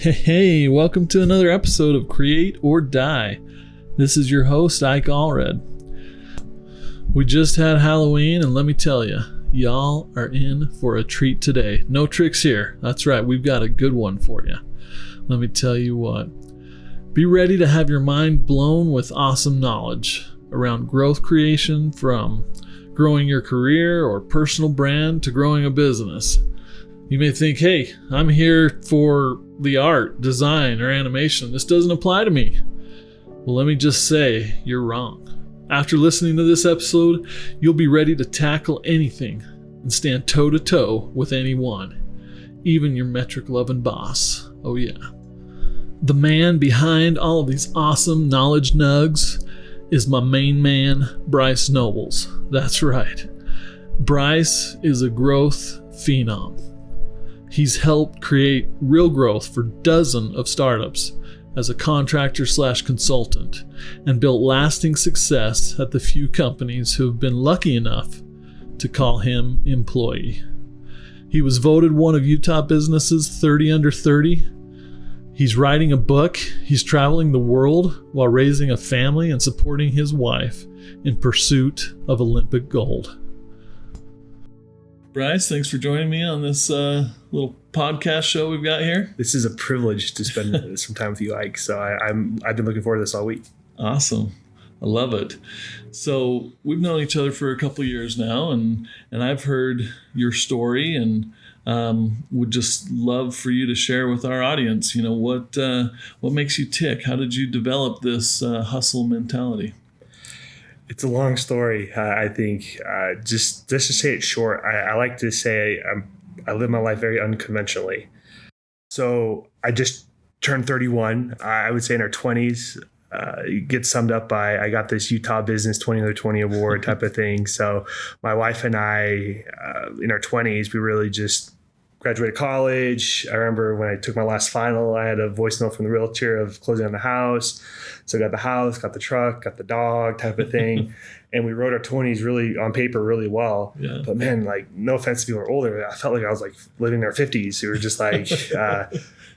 Hey, welcome to another episode of Create or Die. This is your host, Ike Allred. We just had Halloween, and let me tell you, y'all are in for a treat today. No tricks here. That's right, we've got a good one for you. Let me tell you what. Be ready to have your mind blown with awesome knowledge around growth creation, from growing your career or personal brand to growing a business. You may think, hey, I'm here for the art, design, or animation. This doesn't apply to me. Well, let me just say, you're wrong. After listening to this episode, you'll be ready to tackle anything and stand toe-to-toe with anyone, even your metric-loving boss. Oh yeah. The man behind all of these awesome knowledge nugs is my main man, Bryce Nobles. That's right. Bryce is a growth phenom. He's helped create real growth for dozens of startups as a contractor / consultant, and built lasting success at the few companies who have been lucky enough to call him employee. He was voted one of Utah Business's 30 under 30. He's writing a book. He's traveling the world while raising a family and supporting his wife in pursuit of Olympic gold. Bryce, thanks for joining me on this little podcast show we've got here. This is a privilege to spend some time with you, Ike. So I've been looking forward to this all week. Awesome. I love it. So we've known each other for a couple of years now, and I've heard your story, and would just love for you to share with our audience, what makes you tick? How did you develop this hustle mentality? It's a long story. I think just to say it short, I like to say I live my life very unconventionally. So I just turned 31. I would say in our 20s, it gets summed up by I got this Utah Business 20 under 20 award type of thing. So my wife and I, in our 20s, we really just graduated college. I remember when I took my last final, I had a voice note from the realtor of closing on the house. So I got the house, got the truck, got the dog type of thing. And we wrote our 20s really on paper really well. Yeah. But man, like, no offense to people who are older, I felt like I was like living in our 50s. We were just like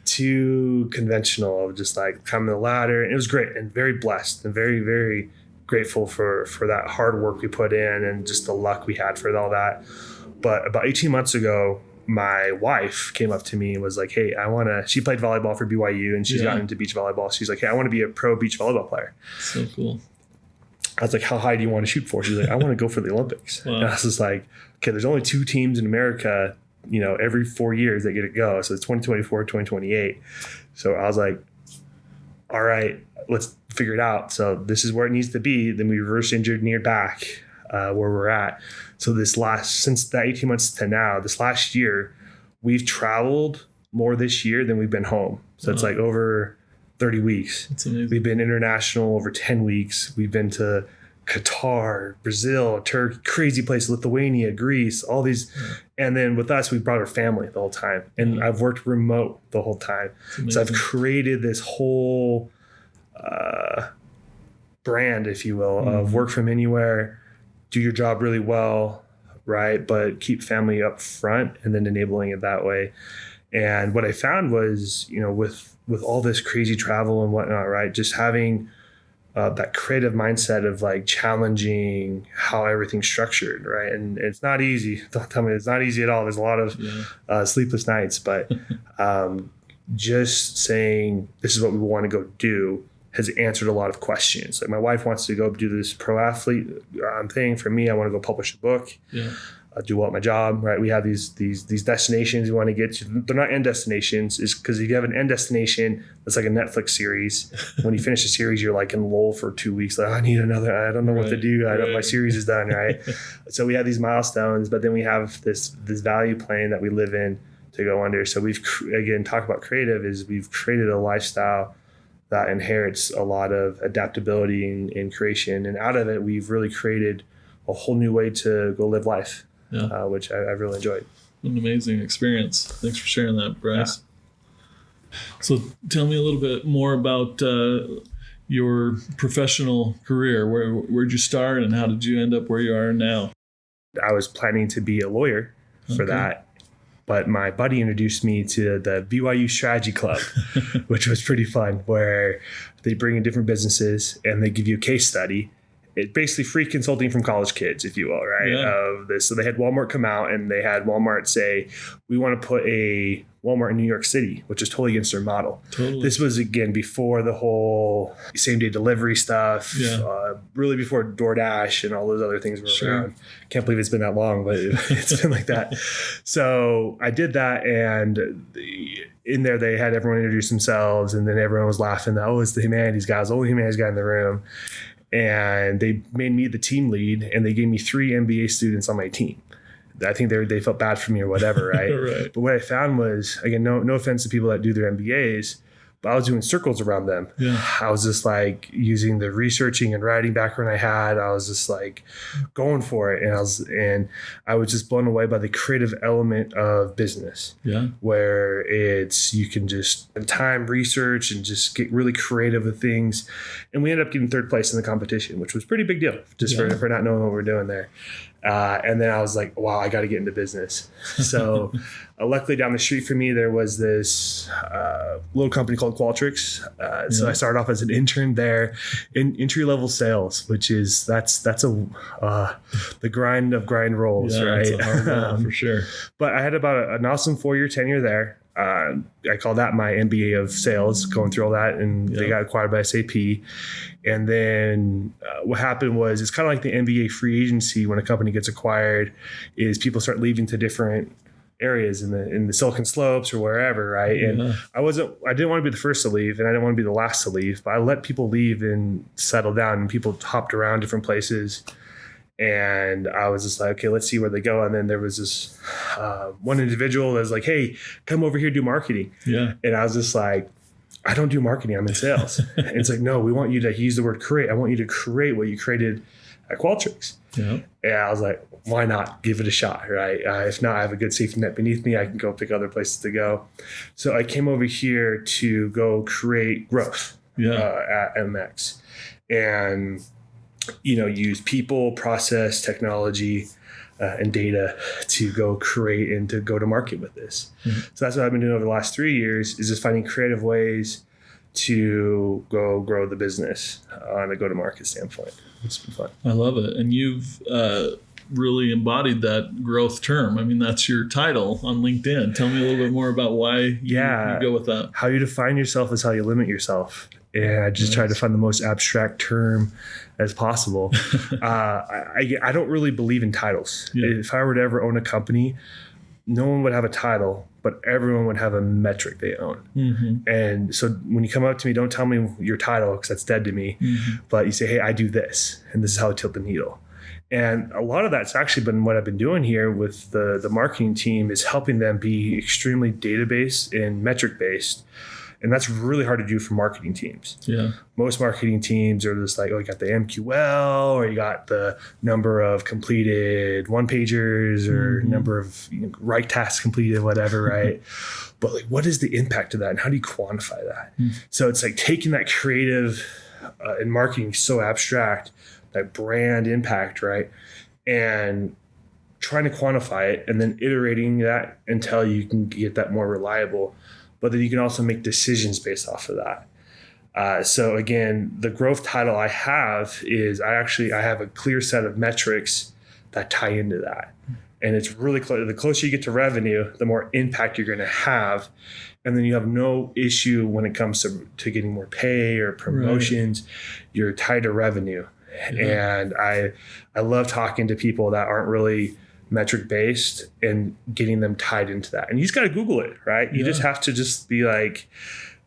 too conventional, just like climbing the ladder. And it was great and very blessed and very, very grateful for that hard work we put in and just the luck we had for all that. But about 18 months ago, my wife came up to me and was like, hey, she played volleyball for BYU and she's gotten into beach volleyball. She's like, hey, I want to be a pro beach volleyball player. So cool. I was like, how high do you want to shoot for? She's like, I want to go for the Olympics. Wow. And I was just like, okay, there's only 2 teams in America, every 4 years that get to go. So it's 2024, 2028. So I was like, all right, let's figure it out. So this is where it needs to be. Then we reverse engineered back where we're at. So since that 18 months to now, this last year, we've traveled more this year than we've been home. So It's like over 30 weeks. That's amazing. We've been international over 10 weeks. We've been to Qatar, Brazil, Turkey, crazy places, Lithuania, Greece, all these. Yeah. And then with us, we brought our family the whole time. And I've worked remote the whole time. So I've created this whole brand, if you will, of work from anywhere, do your job really well, right? But keep family up front and then enabling it that way. And what I found was, with all this crazy travel and whatnot, right? Just having that creative mindset of like challenging how everything's structured, right? And it's not easy. Don't tell me it's not easy at all. There's a lot of sleepless nights, but just saying this is what we want to go do has answered a lot of questions. Like my wife wants to go do this pro athlete thing. For me, I want to go publish a book, do well at my job, right? We have these destinations we want to get to. They're not end destinations, is because if you have an end destination, it's like a Netflix series. When you finish the series, you're like in lull for 2 weeks. Like, I need another, I don't know what to do. My series is done, right? So we have these milestones, but then we have this value plane that we live in to go under. So we've, again, talk about creative is we've created a lifestyle that inherits a lot of adaptability and creation. And out of it, we've really created a whole new way to go live life, which I've really enjoyed. An amazing experience. Thanks for sharing that, Bryce. Yeah. So tell me a little bit more about your professional career. Where'd you start and how did you end up where you are now? I was planning to be a lawyer for that. but my buddy introduced me to the BYU Strategy Club, which was pretty fun, where they bring in different businesses and they give you a case study. It's basically free consulting from college kids, if you will, right? Yeah. Of this. So they had Walmart come out and they had Walmart say, we want to put a Walmart in New York City, which is totally against their model. Totally. This was, again, before the whole same day delivery stuff, really before DoorDash and all those other things were around. Can't believe it's been that long, but it's been like that. So I did that, and in there they had everyone introduce themselves, and then everyone was laughing that, oh, it's the humanities guy, it's the only humanities guy in the room. And they made me the team lead, and they gave me 3 MBA students on my team. I think they felt bad for me or whatever, right? Right. But what I found was, again, no offense to people that do their MBAs, but I was doing circles around them. Yeah. I was just like using the researching and writing background I had. I was just like going for it, and I was just blown away by the creative element of business. Yeah. Where you can just spend time, research, and just get really creative with things. And we ended up getting 3rd place in the competition, which was a pretty big deal just for not knowing what we're doing there. And then I was like, wow, I got to get into business. So luckily down the street from me, there was this little company called Qualtrics. So I started off as an intern there in entry-level sales, which is the grind of grind roles, right? It's a hard role, for sure. But I had about an awesome 4-year tenure there. I call that my MBA of sales, going through all that, and they got acquired by SAP. And then what happened was, it's kind of like the MBA free agency when a company gets acquired, is people start leaving to different areas in the Silicon Slopes or wherever, right? Yeah. And I didn't want to be the first to leave, and I didn't want to be the last to leave, but I let people leave and settle down, and people hopped around different places. And I was just like, okay, let's see where they go. And then there was this one individual that was like, hey, come over here, do marketing. Yeah. And I was just like, I don't do marketing, I'm in sales. And it's like, no, we want you to use the word create. I want you to create what you created at Qualtrics. Yeah. And I was like, why not give it a shot, right? If not, I have a good safety net beneath me. I can go pick other places to go. So I came over here to go create growth at MX. And use people, process, technology, and data to go create and to go to market with this. Mm-hmm. So that's what I've been doing over the last 3 years, is just finding creative ways to go grow the business on a go-to-market standpoint. It's been fun. I love it. And you've really embodied that growth term. I mean, that's your title on LinkedIn. Tell me a little bit more about why you go with that. How you define yourself is how you limit yourself. And I just try to find the most abstract term as possible. I don't really believe in titles. Yeah. If I were to ever own a company, no one would have a title, but everyone would have a metric they own. Mm-hmm. And so when you come up to me, don't tell me your title, because that's dead to me. Mm-hmm. But you say, hey, I do this, and this is how I tilt the needle. And a lot of that's actually been what I've been doing here with the marketing team, is helping them be extremely database and metric based. And that's really hard to do for marketing teams. Yeah. Most marketing teams are just like, oh, you got the MQL, or you got the number of completed one-pagers, or number of write tasks completed, whatever, right? But like, what is the impact of that, and how do you quantify that? So it's like taking that creative and marketing so abstract, that brand impact, right? And trying to quantify it, and then iterating that until you can get that more reliable. But then you can also make decisions based off of that. So again, the growth title I have is I have a clear set of metrics that tie into that. And it's really close. The closer you get to revenue, the more impact you're going to have. And then you have no issue when it comes to getting more pay or promotions. Right. You're tied to revenue. Yeah. And I love talking to people that aren't really metric based and getting them tied into that. And you just got to Google it, right? You just have to just be like,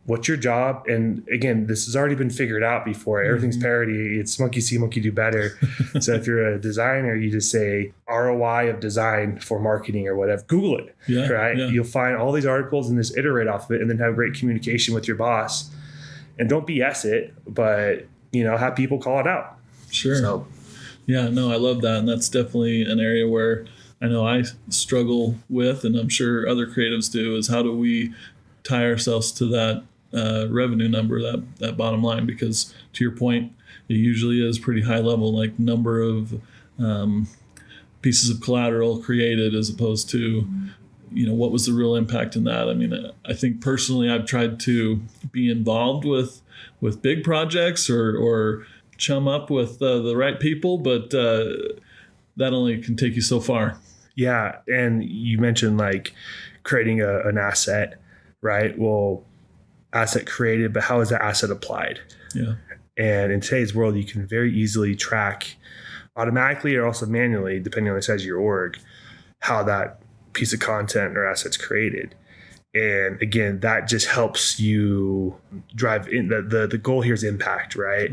what's your job? And again, this has already been figured out before. Everything's parity. It's monkey see, monkey do better. So if you're a designer, you just say ROI of design for marketing or whatever. Google it, right? Yeah. You'll find all these articles and just iterate off of it, and then have great communication with your boss. And don't BS it, but have people call it out. Sure. So, yeah, no, I love that. And that's definitely an area where I know I struggle with, and I'm sure other creatives do, is how do we tie ourselves to that revenue number, that bottom line? Because to your point, it usually is pretty high level, like number of pieces of collateral created, as opposed to what was the real impact in that? I mean, I think personally I've tried to be involved with big projects or chum up with the right people, but that only can take you so far. Yeah. And you mentioned like creating an asset, right? Well, asset created, but how is that asset applied? Yeah. And in today's world, you can very easily track automatically or also manually, depending on the size of your org, how that piece of content or asset's created. And again, that just helps you drive in. The goal here is impact, right?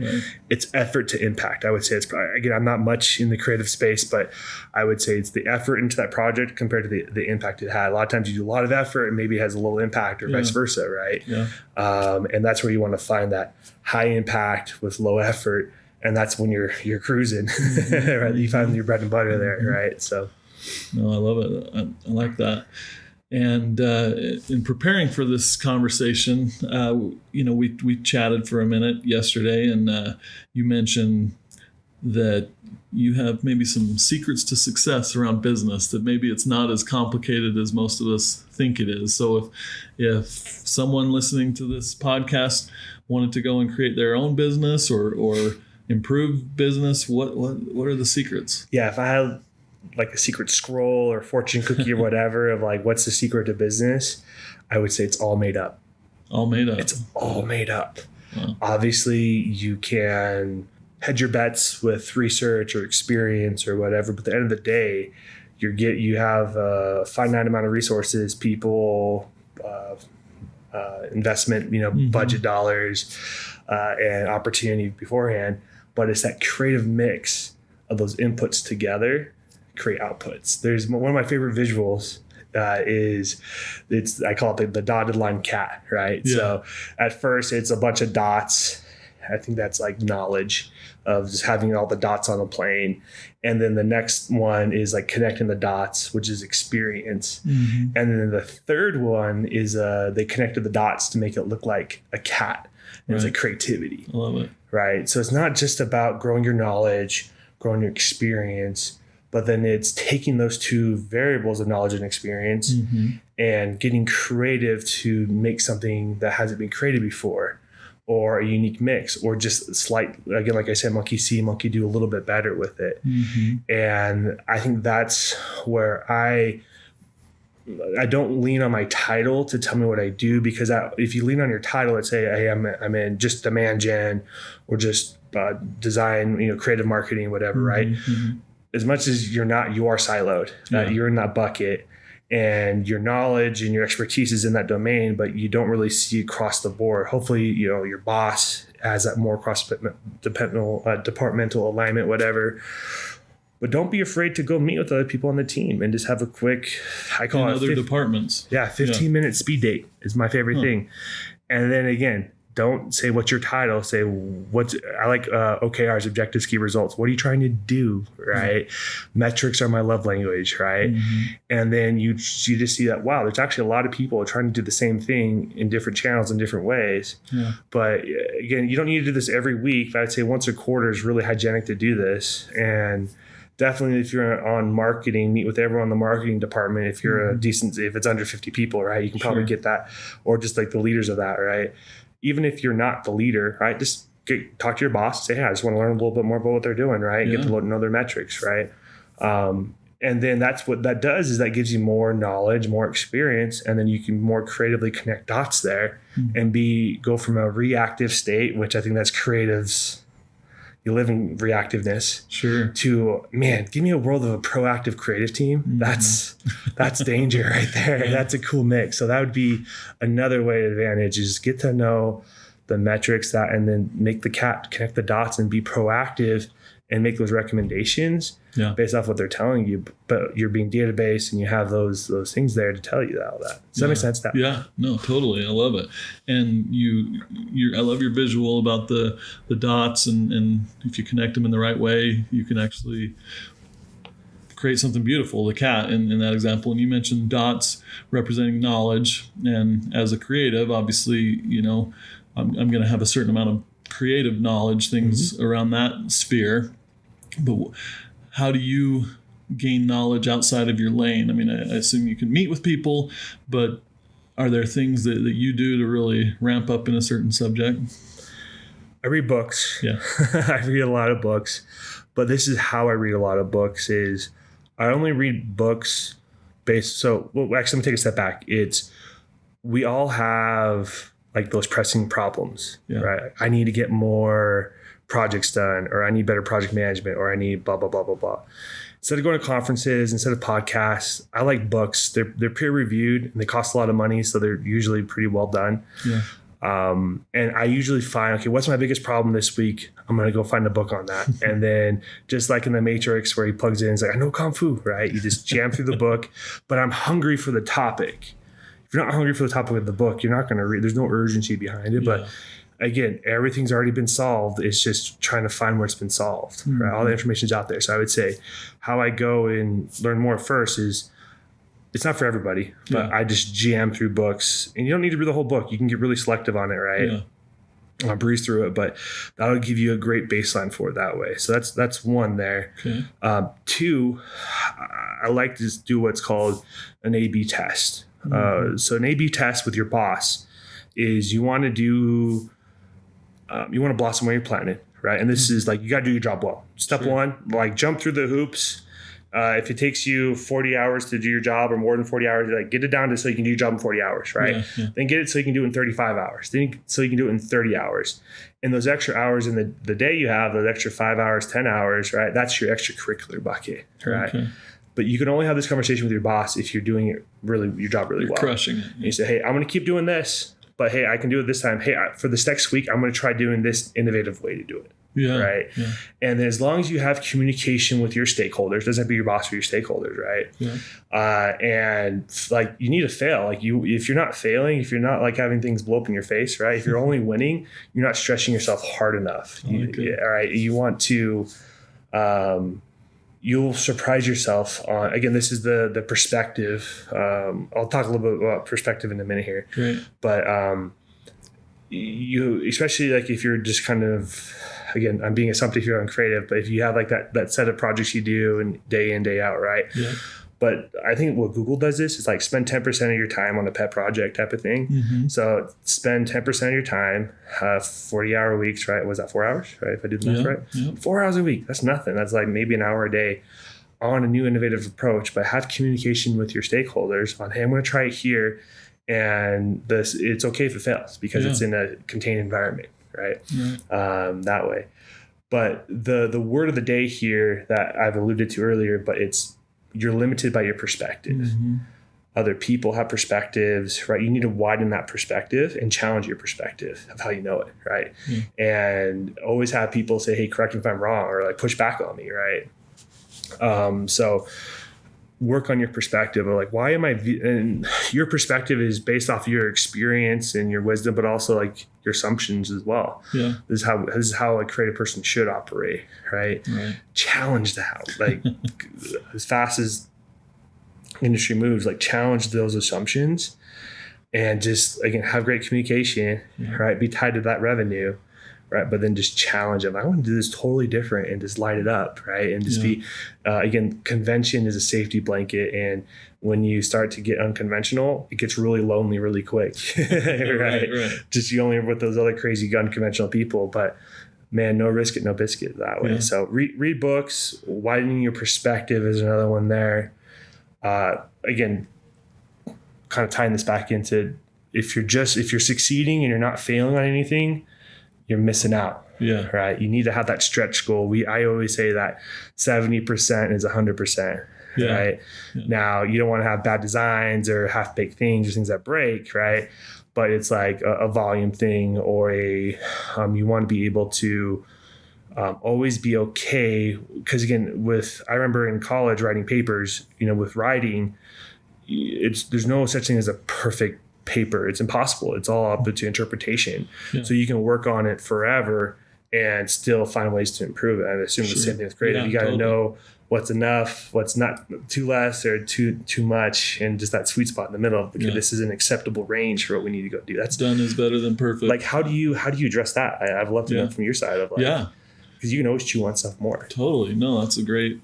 It's effort to impact. I would say it's probably, again, I'm not much in the creative space, but I would say it's the effort into that project compared to the impact it had. A lot of times you do a lot of effort and maybe it has a little impact or vice versa, right? Yeah. And that's where you want to find that high impact with low effort. And that's when you're cruising, right? You find your bread and butter there, right? So. No, I love it. I like that. And in preparing for this conversation, we chatted for a minute yesterday, and you mentioned that you have maybe some secrets to success around business, that maybe it's not as complicated as most of us think it is. So if someone listening to this podcast wanted to go and create their own business or improve business, what are the secrets? Yeah, if I had like a secret scroll or fortune cookie or whatever of like, what's the secret to business? I would say it's all made up. All made up. It's all made up. Wow. Obviously, you can hedge your bets with research or experience or whatever, but at the end of the day, you have a finite amount of resources, people, investment, budget dollars, and opportunity beforehand. But it's that creative mix of those inputs together create outputs. There's one of my favorite visuals I call it the dotted line cat, right? Yeah. So at first it's a bunch of dots. I think that's like knowledge of just having all the dots on a plane. And then the next one is like connecting the dots, which is experience. Mm-hmm. And then the third one is they connected the dots to make it look like a cat. And it's like creativity. I love it. Right. So it's not just about growing your knowledge, growing your experience, but then it's taking those two variables of knowledge and experience and getting creative to make something that hasn't been created before, or a unique mix, or just slight, again, like I said, monkey see, monkey do a little bit better with it. Mm-hmm. And I think that's where I don't lean on my title to tell me what I do, because if you lean on your title, let's say, hey, I'm in just demand gen or just design, creative marketing, whatever, right? Mm-hmm. As much as you're not, you are siloed. You're in that bucket, and your knowledge and your expertise is in that domain, but you don't really see across the board. Hopefully, your boss has that more departmental alignment, whatever. But don't be afraid to go meet with other people on the team and just have a quick, I call it other departments. Yeah, 15-minute speed date is my favorite thing. And then again, don't say what's your title. Say I like OKRs, objectives, key results. What are you trying to do, right? Mm-hmm. Metrics are my love language, right? Mm-hmm. And then you just see that, wow, there's actually a lot of people trying to do the same thing in different channels in different ways. Yeah. But again, you don't need to do this every week. I'd say once a quarter is really hygienic to do this. And definitely, if you're on marketing, meet with everyone in the marketing department. If you're if it's under 50 people, right, you can probably get that, or just like the leaders of that, right? Even if you're not the leader, right, just talk to your boss. Say, hey, I just want to learn a little bit more about what they're doing, right? Get to know their metrics, right? And then that's what that does, is that gives you more knowledge, more experience, and then you can more creatively connect dots there and go from a reactive state, which I think that's creatives. You live in reactiveness. Sure. To, man, give me a world of a proactive creative team. Mm-hmm. That's danger right there. Yeah. That's a cool mix. So that would be another way to advantage, is get to know the metrics and then make the cat connect the dots and be proactive and make those recommendations based off what they're telling you. But you're being database and you have those things there to tell you all that. Does that make sense? Yeah, no, totally. I love it. And I love your visual about the dots, and if you connect them in the right way, you can actually create something beautiful. The cat in that example. And you mentioned dots representing knowledge. And as a creative, obviously, I'm going to have a certain amount of creative knowledge, things around that sphere. But how do you gain knowledge outside of your lane? I mean, I assume you can meet with people, but are there things that you do to really ramp up in a certain subject? I read books. Yeah. I read a lot of books, but this is how I read a lot of books is I only read books actually, let me take a step back. We all have like those pressing problems, right? I need to get more projects done, or I need better project management, or I need blah, blah, blah, blah, blah. Instead of going to conferences, instead of podcasts, I like books. They're peer reviewed and they cost a lot of money. So they're usually pretty well done. Yeah. And I usually find, okay, what's my biggest problem this week? I'm going to go find a book on that. And then just like in the Matrix where he plugs in, he's like, I know Kung Fu, right? You just jam through the book, but I'm hungry for the topic. If you're not hungry for the topic of the book, you're not going to read. There's no urgency behind it. But again, everything's already been solved. It's just trying to find where it's been solved, right? All the information's out there. So I would say how I go and learn more first is, it's not for everybody, but I just jam through books, and you don't need to read the whole book. You can get really selective on it, right? Yeah. I'll breeze through it, but that'll give you a great baseline for it that way. So that's one there. Okay. Two, I like to do what's called an A/B test. So an A/B test with your boss is you want to blossom where you're planted, right? And this is like, you got to do your job well. Step one, like jump through the hoops. If it takes you 40 hours to do your job or more than 40 hours, like get it down to so you can do your job in 40 hours, right? Yeah. Then get it so you can do it in 35 hours. Then so you can do it in 30 hours. And those extra hours in the day you have, those extra 5 hours, 10 hours, right? That's your extracurricular bucket, right? Okay. But you can only have this conversation with your boss if you're doing it really, your job really well. You're crushing it. And you say, hey, I'm going to keep doing this, but hey, I can do it this time. Hey, for this next week, I'm going to try doing this innovative way to do it. Yeah. Right. Yeah. And then as long as you have communication with your stakeholders, doesn't have to be your boss or your stakeholders, right? Yeah. And like you need to fail. Like if you're not failing, if you're not like having things blow up in your face, right? If you're only winning, you're not stretching yourself hard enough. All right. You want to, you'll surprise yourself on, again, this is the perspective. I'll talk a little bit about perspective in a minute here. Great. But you, especially like if you're just kind of, again, I'm being assumptive here on creative, but if you have like that set of projects you do and day in, day out, right? Yeah. But I think what Google does is like spend 10% of your time on a pet project type of thing. Mm-hmm. So spend 10% of your time, 40-hour weeks, right? Was that 4 hours, right? If I did the math right? Yeah. 4 hours a week, that's nothing. That's like maybe an hour a day on a new innovative approach, but have communication with your stakeholders on, hey, I'm going to try it here. And it's okay if it fails because it's in a contained environment, right? That way. But the word of the day here that I've alluded to earlier, but you're limited by your perspective. Mm-hmm. Other people have perspectives, right? You need to widen that perspective and challenge your perspective of how you know it, right? Mm-hmm. And always have people say, hey, correct me if I'm wrong, or like push back on me, right? So work on your perspective of like, why am I, and your perspective is based off of your experience and your wisdom, but also like your assumptions as well. Yeah. This is how a creative person should operate, right? Challenge that, like as fast as industry moves, like challenge those assumptions and just, again, have great communication, right? Be tied to that revenue. Right. But then just challenge them. I want to do this totally different and just light it up. Right. And just be, again, convention is a safety blanket. And when you start to get unconventional, it gets really lonely really quick. right. Just you only with those other crazy unconventional people. But man, no risk it, no biscuit that way. Yeah. So read books. Widening your perspective is another one there. Again, kind of tying this back into if you're succeeding and you're not failing on anything, you're missing out. Yeah. Right. You need to have that stretch goal. I always say that 70% is 100%. Yeah. Right. Yeah. Now you don't want to have bad designs or half-baked things or things that break. Right. But it's like a volume thing or you want to be able to always be okay. Because again, I remember in college writing papers, with writing, there's no such thing as a perfect paper. It's impossible. It's all up to interpretation. Yeah. So you can work on it forever and still find ways to improve it. I assume the same thing with creative. You got to know what's enough, what's not too less or too much, and just that sweet spot in the middle of this is an acceptable range for what we need to go do. That's done is better than perfect. Like how do you address that? I've loved to know from your side of like because you can always chew on stuff more. Totally. No, that's a great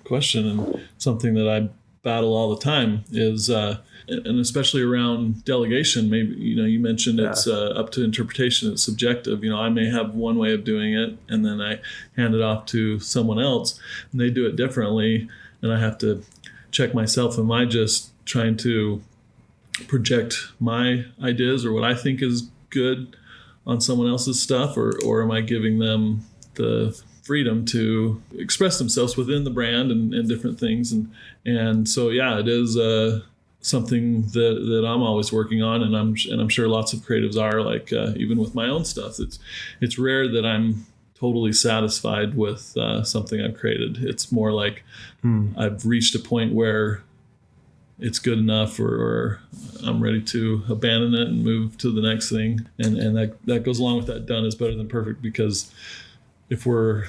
question, and something that I battle all the time is, and especially around delegation. Maybe you mentioned it's up to interpretation. It's subjective. I may have one way of doing it, and then I hand it off to someone else, and they do it differently, and I have to check myself. Am I just trying to project my ideas or what I think is good on someone else's stuff, or am I giving them the freedom to express themselves within the brand and different things? And so, yeah, it is something that I'm always working on, and I'm sure lots of creatives are, like, even with my own stuff. It's rare that I'm totally satisfied with something I've created. It's more like I've reached a point where it's good enough, or I'm ready to abandon it and move to the next thing. And that goes along with that done is better than perfect, because if we're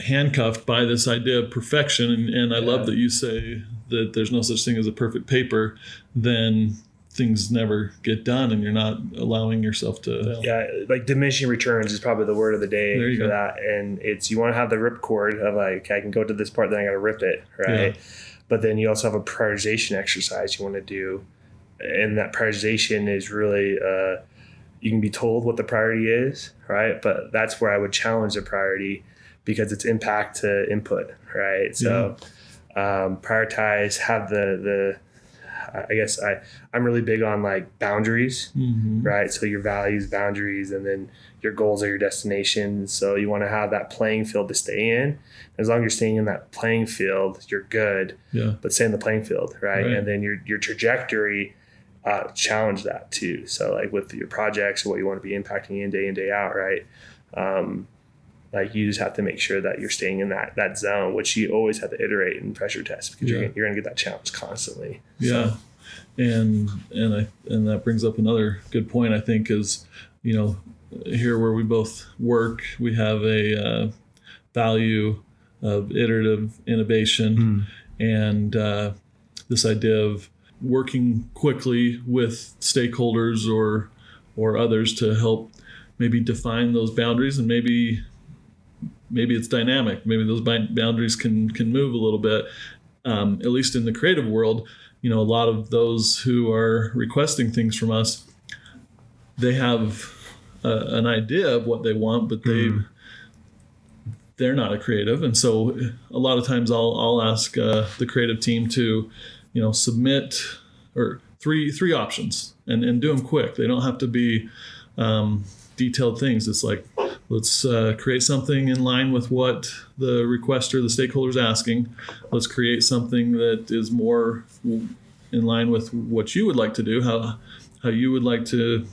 handcuffed by this idea of perfection, and I love that you say that there's no such thing as a perfect paper, then things never get done, and you're not allowing yourself to. Yeah, like diminishing returns is probably the word of the day for that. And it's, you want to have the ripcord of like, I can go to this part, then I got to rip it, right? Yeah. But then you also have a prioritization exercise you want to do, and that prioritization is really you can be told what the priority is, right? But that's where I would challenge the priority, because it's impact to input, right? So prioritize, have the I guess I'm really big on like boundaries, right? So your values, boundaries, and then your goals are your destinations. So you want to have that playing field to stay in. As long as you're staying in that playing field, you're good. Yeah. But stay in the playing field, right? And then your trajectory, challenge that too. So like with your projects, what you want to be impacting in day out, right? Like you just have to make sure that you're staying in that zone, which you always have to iterate and pressure test, because you're going to get that challenge constantly. Yeah. So. And that brings up another good point, I think, is, here where we both work, we have a value of iterative innovation and this idea of working quickly with stakeholders or others to help maybe define those boundaries, and maybe it's dynamic. Maybe those boundaries can move a little bit. At least in the creative world, a lot of those who are requesting things from us, they have an idea of what they want, but they're not a creative. And so a lot of times I'll ask the creative team to, submit or three options and do them quick. They don't have to be detailed things. It's like, let's create something in line with what the requester, the stakeholder is asking. Let's create something that is more in line with what you would like to do, how you would like to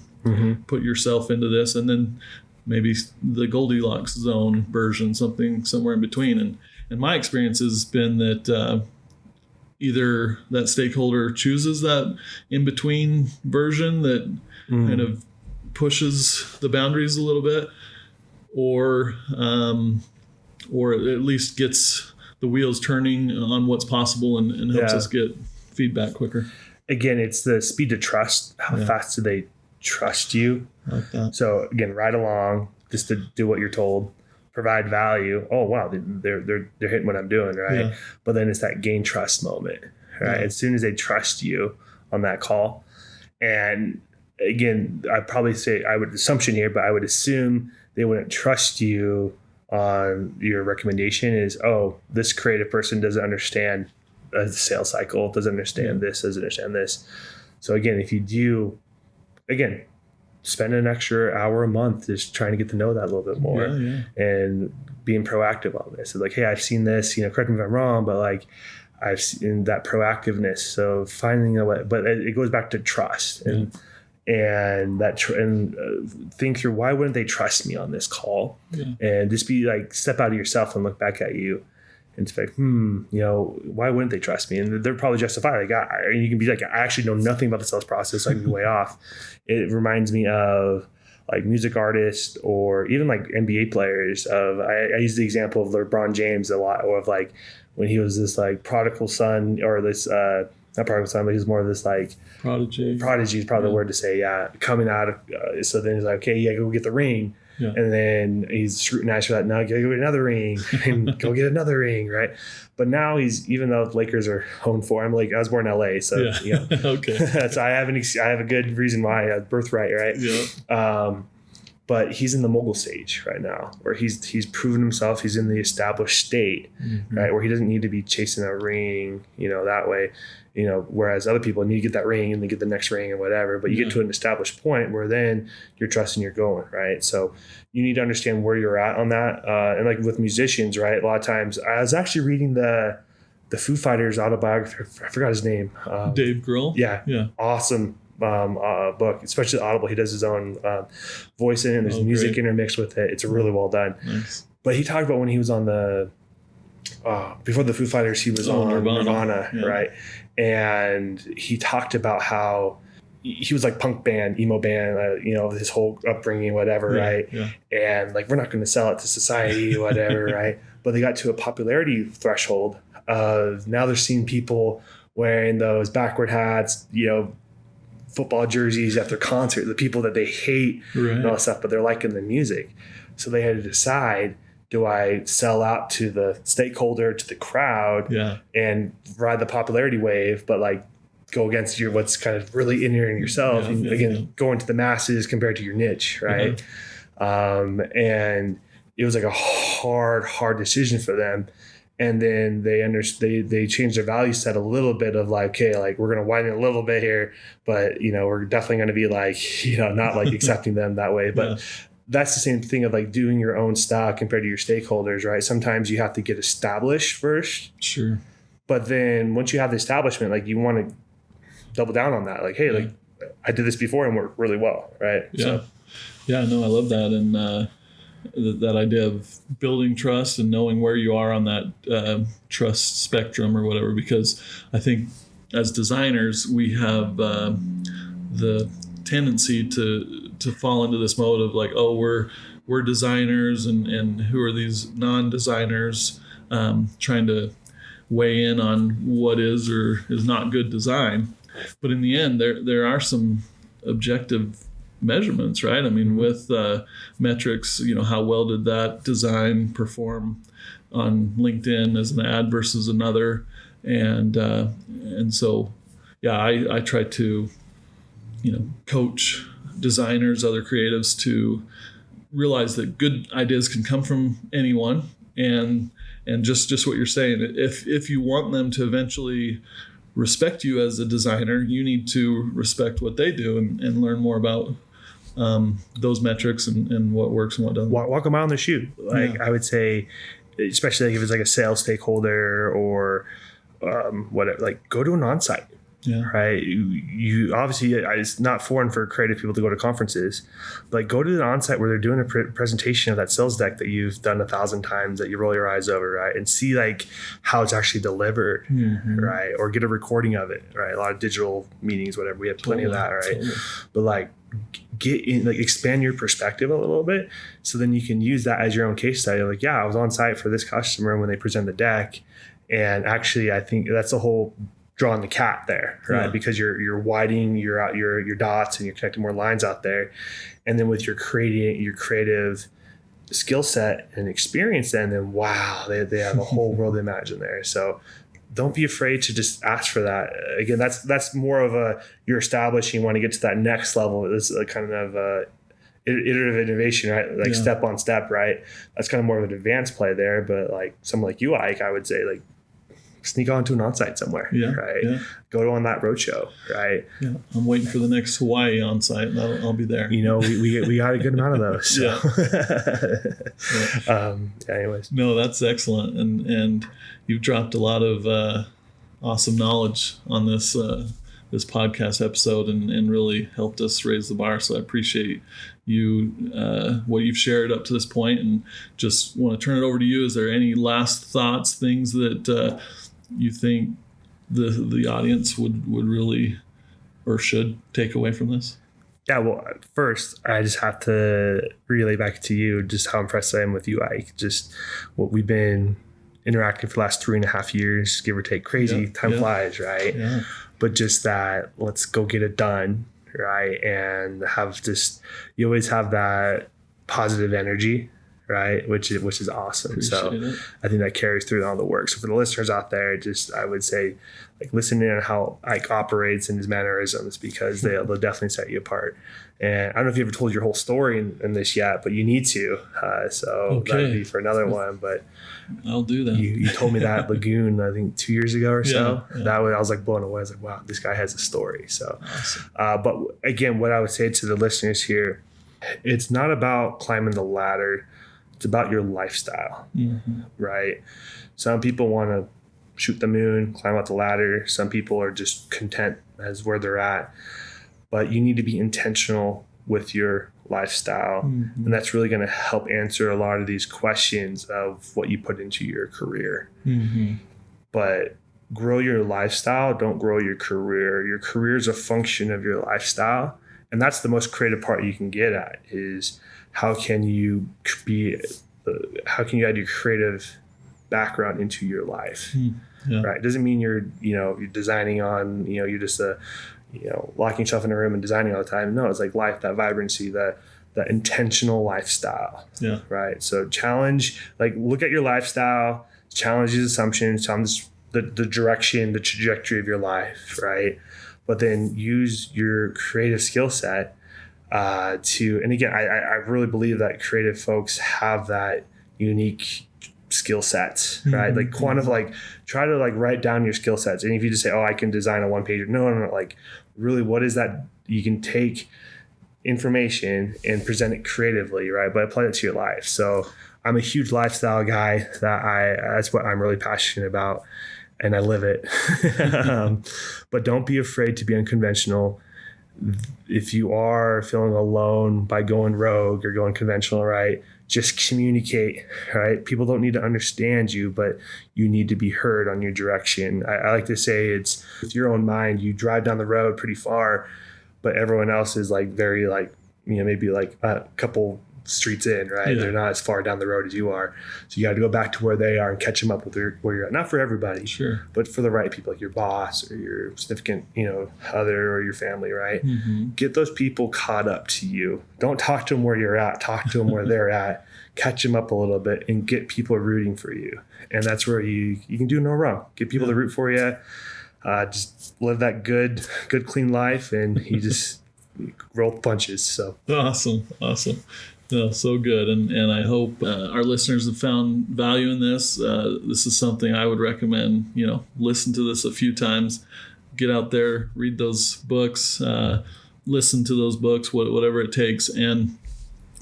put yourself into this, and then maybe the Goldilocks zone version, something somewhere in between. And my experience has been that either that stakeholder chooses that in-between version that kind of pushes the boundaries a little bit, or at least gets the wheels turning on what's possible and helps us get feedback quicker. Again, it's the speed to trust. How fast do they trust you? I like that. So again, ride along, just to do what you're told, provide value. Oh wow, they're hitting what I'm doing, right? Yeah. But then it's that gain trust moment, right? Yeah. As soon as they trust you on that call, and again, I'd probably say, I would assumption here, but I would assume they wouldn't trust you on your recommendation is, oh, this creative person doesn't understand a sales cycle, doesn't understand this, doesn't understand this. So again, if you do, spend an extra hour a month just trying to get to know that a little bit more and being proactive on this. It's like, hey, I've seen this, correct me if I'm wrong, but like I've seen that proactiveness. So finding a way, but it goes back to trust and think through, why wouldn't they trust me on this call? And just be like, step out of yourself and look back at you and it's like, why wouldn't they trust me? And they're probably justified. Like, you can be like, I actually know nothing about the sales process, so I can be way off. It reminds me of like music artists or even like NBA players. I use the example of LeBron James a lot, or of like when he was this like prodigal son, or this not prodigal son, but he's more of this like prodigy. Prodigy is probably the word to say. Yeah, coming out of so then he's like, okay, go get the ring. Yeah. And then he's scrutinized for that. Now go get another ring and go get another ring, right? But now even though the Lakers are 0-4, I was born in LA, so yeah. Okay. So I have a good reason why, birthright, right? Yeah. But he's in the mogul stage right now, where he's proven himself. He's in the established state, right, where he doesn't need to be chasing a ring, that way. Whereas other people need to get that ring and they get the next ring and whatever, but you get to an established point where then you're trusting you're going, right? So you need to understand where you're at on that. And like with musicians, right? A lot of times I was actually reading the Foo Fighters autobiography. I forgot his name. Dave Grohl. Yeah. Awesome book, especially Audible. He does his own voice in it, and there's music intermixed with it. It's really well done. Nice. But he talked about when he was on before the Foo Fighters, he was on Nirvana, right? And he talked about how he was like punk band, emo band, his whole upbringing, whatever, right? Yeah. And like, we're not going to sell it to society, whatever, right? But they got to a popularity threshold of now they're seeing people wearing those backward hats, football jerseys at their concert, the people that they hate and all that stuff, but they're liking the music. So they had to decide, do I sell out to the stakeholder, to the crowd, and ride the popularity wave, but like go against what's kind of really in yourself, going to the masses compared to your niche, right? And it was like a hard decision for them. And then they changed their value set a little bit of like, okay, like we're going to widen it a little bit here, but we're definitely going to be like, not like accepting them that way. But that's the same thing of like doing your own style compared to your stakeholders, right? Sometimes you have to get established first. Sure. But then once you have the establishment, like you want to double down on that. Like, hey, like I did this before and worked really well, right? Yeah. So. Yeah, no, I love that. And that idea of building trust and knowing where you are on that trust spectrum or whatever, because I think as designers, we have the tendency to fall into this mode of like, oh, we're designers and who are these non-designers, trying to weigh in on what is or is not good design. But in the end, there are some objective measurements, right? I mean, with metrics, how well did that design perform on LinkedIn as an ad versus another, and so I try to coach designers, other creatives to realize that good ideas can come from anyone, and just what you're saying, if you want them to eventually respect you as a designer, you need to respect what they do and learn more about those metrics and what works and what doesn't. Walk them out on the shoe. I would say, especially if it's like a sales stakeholder or whatever, like go to an onsite. Right. You obviously, it's not foreign for creative people to go to conferences, but go to the onsite where they're doing a presentation of that sales deck that you've done 1,000 times that you roll your eyes over, right? And see like how it's actually delivered, right? Or get a recording of it, right? A lot of digital meetings, whatever. We have plenty of that, right? But like get in, like expand your perspective a little bit, so then you can use that as your own case study. Like, I was on site for this customer when they present the deck, and actually, I think that's the whole drawing the cat there, right? Because you're widening your dots and you're connecting more lines out there, and then with your creative skill set and experience, then wow, they have a whole world to imagine there. So don't be afraid to just ask for that. Again, that's more of you're established, you want to get to that next level. It's a kind of iterative innovation, right? Like step on step, right? That's kind of more of an advanced play there. But like someone like you, Ike, I would say like sneak onto an onsite somewhere, right? Yeah. Go on that roadshow, right? Yeah, I'm waiting for the next Hawaii onsite, and I'll be there. We got a good amount of those. So. Anyways, no, that's excellent, and you've dropped a lot of awesome knowledge on this podcast episode, and really helped us raise the bar. So I appreciate you what you've shared up to this point, and just want to turn it over to you. Is there any last thoughts, things that you think the audience would really or should take away from this? Yeah, well, first, I just have to relay back to you just how impressed I am with you, Ike. Just what we've been interacting for the last 3.5 years, give or take. Crazy. Time flies, right? Yeah. But just that, let's go get it done, right? And have just, you always have that positive energy, right? Which is awesome. Appreciate it. I think that carries through all the work. So for the listeners out there, I would say, like, listen in on how Ike operates and his mannerisms, because they'll definitely set you apart. And I don't know if you ever told your whole story in this yet, but you need to. So that'd be for another one. But I'll do that. You told me that Lagoon, I think 2 years ago or so. Yeah. That way I was like blown away. I was like, wow, this guy has a story. So, Awesome. But again, what I would say to the listeners here, it's not about climbing the ladder. It's about your lifestyle, right? Some people want to shoot the moon, climb out the ladder. Some people are just content as where they're at. But you need to be intentional with your lifestyle. And that's really going to help answer a lot of these questions of what you put into your career. But grow your lifestyle, don't grow your career. Your career is a function of your lifestyle. And that's the most creative part you can get at, is how can you add your creative background into your life, right? It doesn't mean you're designing on, you're just locking yourself in a room and designing all the time. No, it's like life, that vibrancy, that intentional lifestyle, right? So look at your lifestyle, challenge these assumptions, challenge the direction, the trajectory of your life, right? But then use your creative skill set and again, I really believe that creative folks have that unique skill sets, right? Like try to write down your skill sets. And if you just say, oh, I can design a one pager, no, like really, what is that? You can take information and present it creatively, right? But apply it to your life. So I'm a huge lifestyle guy. That's what I'm really passionate about, and I live it. But don't be afraid to be unconventional. If you are feeling alone by going rogue or going conventional, right, just communicate, right? People don't need to understand you, but you need to be heard on your direction. I like to say it's with your own mind. You drive down the road pretty far, but everyone else is very maybe a couple streets in, right? They're not as far down the road as you are. So you got to go back to where they are and catch them up with where you're at. Not for everybody, sure, but for the right people, like your boss or your significant, other, or your family, right? Get those people caught up to you. Don't talk to them where you're at. Talk to them where they're at. Catch them up a little bit and get people rooting for you. And that's where you can do no wrong. Get people to root for you. Just live that good, clean life, and you just roll punches. So awesome. No, so good. And I hope our listeners have found value in this. This is something I would recommend, listen to this a few times, get out there, read those books, listen to those books, whatever it takes. And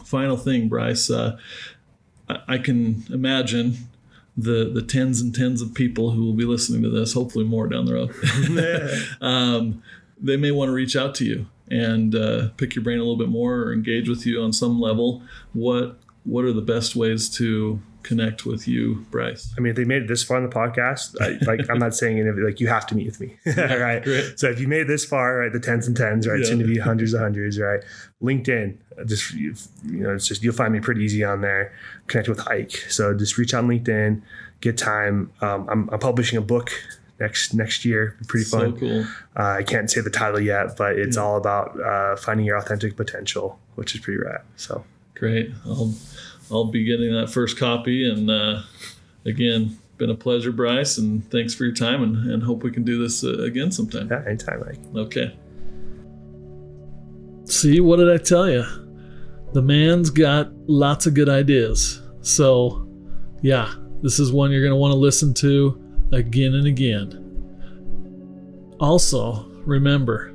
final thing, Bryce, I can imagine the tens and tens of people who will be listening to this, hopefully more down the road. They may want to reach out to you and pick your brain a little bit more or engage with you on some level. What are the best ways to connect with you, Bryce? I mean, if they made it this far on the podcast, I'm not saying you have to meet with me, right? Great. So if you made it this far, right, the tens and tens, right, soon to be hundreds of hundreds, right? LinkedIn, it's just you'll find me pretty easy on there. Connect with Ike. So just reach out on LinkedIn, get time. I'm publishing a book next year. Pretty fun. So cool. I can't say the title yet, but it's all about finding your authentic potential, which is pretty rad. So great. I'll be getting that first copy. And again, been a pleasure, Bryce, and thanks for your time, and hope we can do this again sometime. Yeah, anytime, Mike. Okay. See, what did I tell you? The man's got lots of good ideas. So, yeah, this is one you're going to want to listen to again and again. Also, remember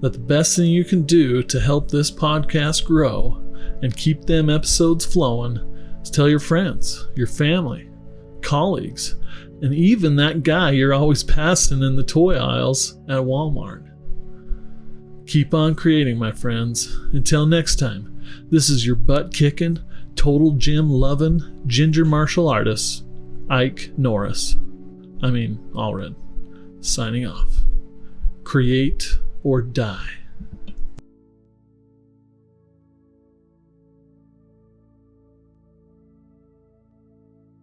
that the best thing you can do to help this podcast grow and keep them episodes flowing is tell your friends, your family, colleagues, and even that guy you're always passing in the toy aisles at Walmart. Keep on creating, my friends. Until next time, this is your butt-kicking, total gym-loving, ginger martial artist, Ike Norris. Allred. Signing off. Create or die.